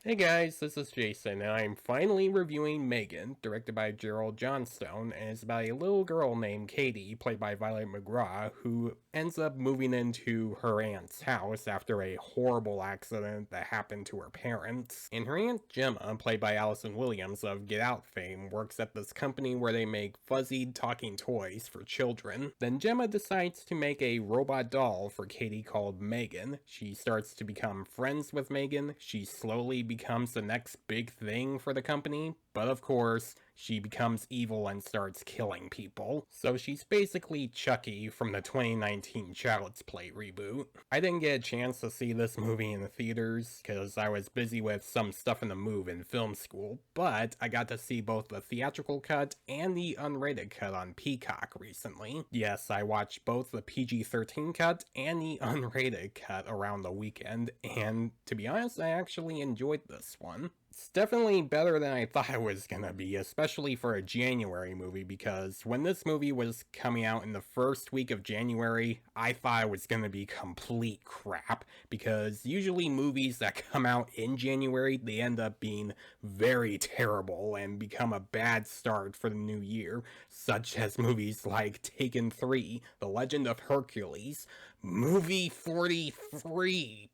Hey guys, this is Jason, and I'm finally reviewing M3GAN, directed by Gerold Johnstone, and it's about a little girl named Katie, played by Mcgraw, who ends up moving into her aunt's house after a horrible accident that happened to her parents. And her aunt Gemma, played by Alison of Get Out fame, works at this company where they make fuzzy talking toys for children. Then Gemma decides to make a robot doll for Katie called M3GAN. She starts to become friends with M3GAN. She slowly becomes the next big thing for the company, but of course, she becomes evil and starts killing people. So she's basically Chucky from the 2019 Child's Play reboot. I didn't get a chance to see this movie in the theaters because I was busy with some stuff in the move in film school, but I got to see both the theatrical cut and the unrated cut on Peacock recently. Yes, I watched both the PG-13 cut and the unrated cut around the weekend, and to be honest, I actually enjoyed this one. It's definitely better than I thought it was gonna be, especially for a January movie, because when this movie was coming out in the first week of January, I thought it was gonna be complete crap, because usually movies that come out in January, they end up being very terrible and become a bad start for the new year, such as movies like Taken 3, The Legend of Hercules, Movie 43.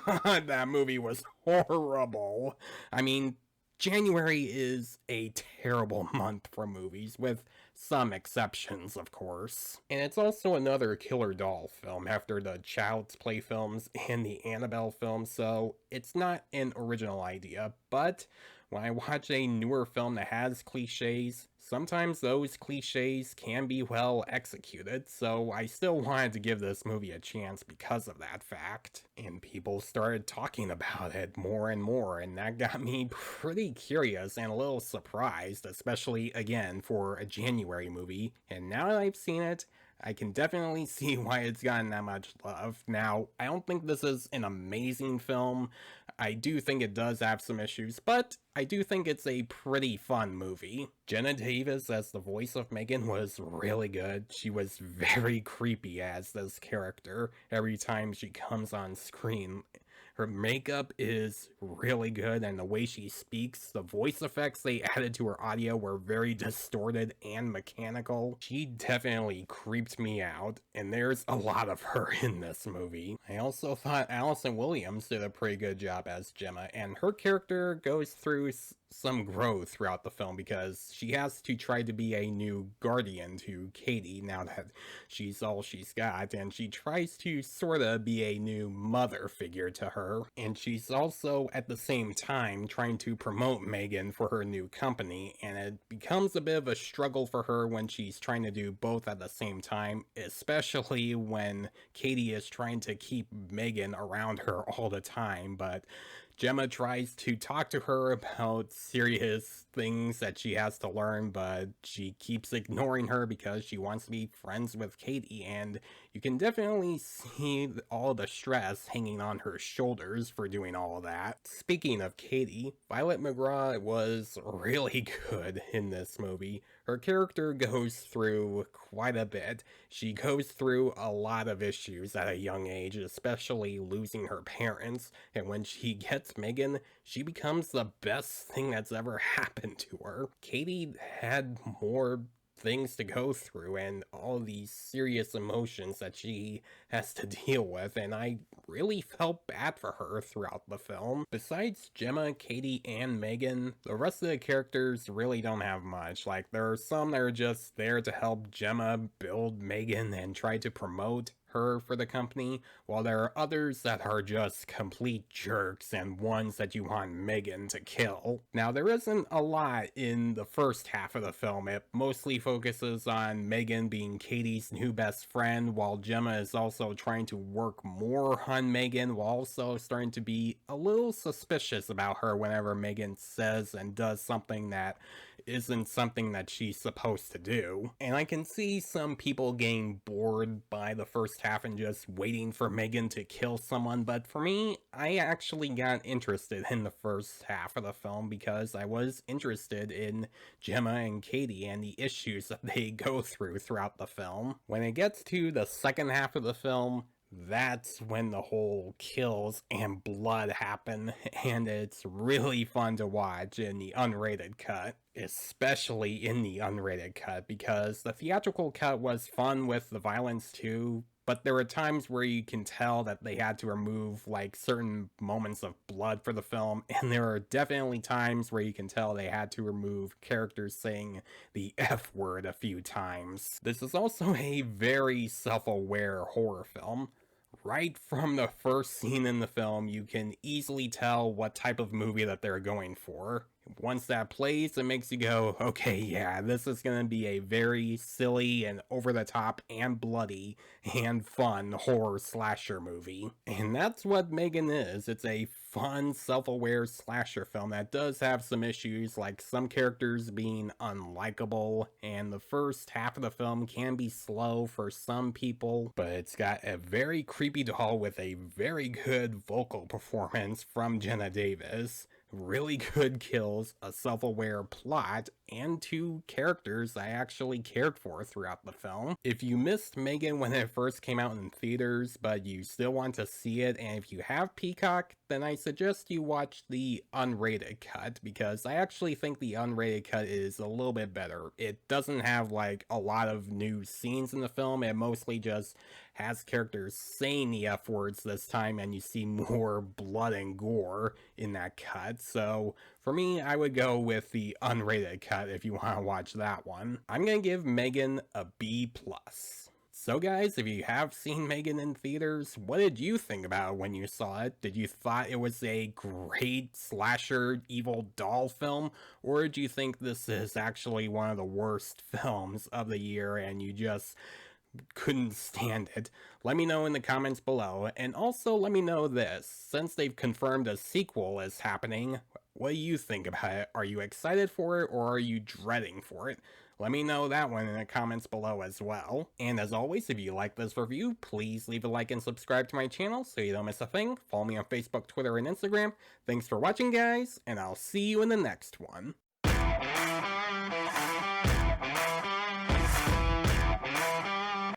God, that movie was horrible. I mean, January is a terrible month for movies, with some exceptions, of course. And it's also another killer doll film after the Child's Play films and the Annabelle films, so it's not an original idea, but when I watch a newer film that has cliches, sometimes those cliches can be well executed, so I still wanted to give this movie a chance because of that fact. And people started talking about it more and more, and that got me pretty curious and a little surprised, especially again for a January movie. And now that I've seen it, I can definitely see why it's gotten that much love. Now, I don't think this is an amazing film. I do think it does have some issues, but I do think it's a pretty fun movie. Jenna Davis as the voice of M3GAN was really good. She was very creepy as this character every time she comes on screen. Her makeup is really good, and the way she speaks, the voice effects they added to her audio were very distorted and mechanical. She definitely creeped me out, and there's a lot of her in this movie. I also thought Alison did a pretty good job as Gemma, and her character goes through some growth throughout the film because she has to try to be a new guardian to Katie now that she's all she's got, and she tries to sorta be a new mother figure to her, and she's also at the same time trying to promote M3GAN for her new company, and it becomes a bit of a struggle for her when she's trying to do both at the same time, especially when Katie is trying to keep M3GAN around her all the time, but Gemma tries to talk to her about serious things that she has to learn, but she keeps ignoring her because she wants to be friends with Katie, and you can definitely see all the stress hanging on her shoulders for doing all of that. Speaking of Katie, Mcgraw was really good in this movie. Her character goes through quite a bit. She goes through a lot of issues at a young age, especially losing her parents, and when she gets M3GAN, she becomes the best thing that's ever happened to her. Katie had more things to go through and all these serious emotions that she has to deal with, and I really felt bad for her throughout the film. Besides Gemma, Katie, and M3GAN, the rest of the characters really don't have much. Like, there are some that are just there to help Gemma build M3GAN and try to promote her for the company, while there are others that are just complete jerks and ones that you want M3GAN to kill. Now, there isn't a lot in the first half of the film. It mostly focuses on M3GAN being Katie's new best friend, while Gemma is also trying to work more on M3GAN, while also starting to be a little suspicious about her whenever M3GAN says and does something that isn't something that she's supposed to do. And I can see some people getting bored by the first half and just waiting for M3GAN to kill someone, but for me, I actually got interested in the first half of the film because I was interested in Gemma and Katie and the issues that they go through throughout the film. When it gets to the second half of the film, that's when the whole kills and blood happen, and it's really fun to watch in the unrated cut, especially in the unrated cut, because the theatrical cut was fun with the violence too, but there were times where you can tell that they had to remove like certain moments of blood for the film, and there are definitely times where you can tell they had to remove characters saying the F word a few times. This is also a very self-aware horror film. Right from the first scene in the film, you can easily tell what type of movie that they're going for. Once that plays, it makes you go, okay, yeah, this is going to be a very silly and over the top and bloody and fun horror slasher movie. And that's what M3GAN is. It's a fun, self-aware slasher film that does have some issues, like some characters being unlikable, and the first half of the film can be slow for some people, but it's got a very creepy doll with a very good vocal performance from Jenna Davis, really good kills, a self-aware plot, and two characters I actually cared for throughout the film. If you missed M3GAN when it first came out in theaters, but you still want to see it, and if you have Peacock, then I suggest you watch the unrated cut, because I actually think the unrated cut is a little bit better. It doesn't have like a lot of new scenes in the film, it mostly just has characters saying the F words this time, and you see more blood and gore in that cut. So for me, I would go with the unrated cut if you want to watch that one. I'm gonna give M3GAN a B+. So guys, if you have seen M3GAN in theaters, what did you think about it when you saw it? Did you thought it was a great slasher evil doll film? Or did you think this is actually one of the worst films of the year and you just couldn't stand it? Let me know in the comments below, and also let me know this, since they've confirmed a sequel is happening, what do you think about it? Are you excited for it, or are you dreading for it? Let me know that one in the comments below as well. And as always, if you like this review, please leave a like and subscribe to my channel so you don't miss a thing. Follow me on Facebook, Twitter, and Instagram. Thanks for watching, guys, and I'll see you in the next one.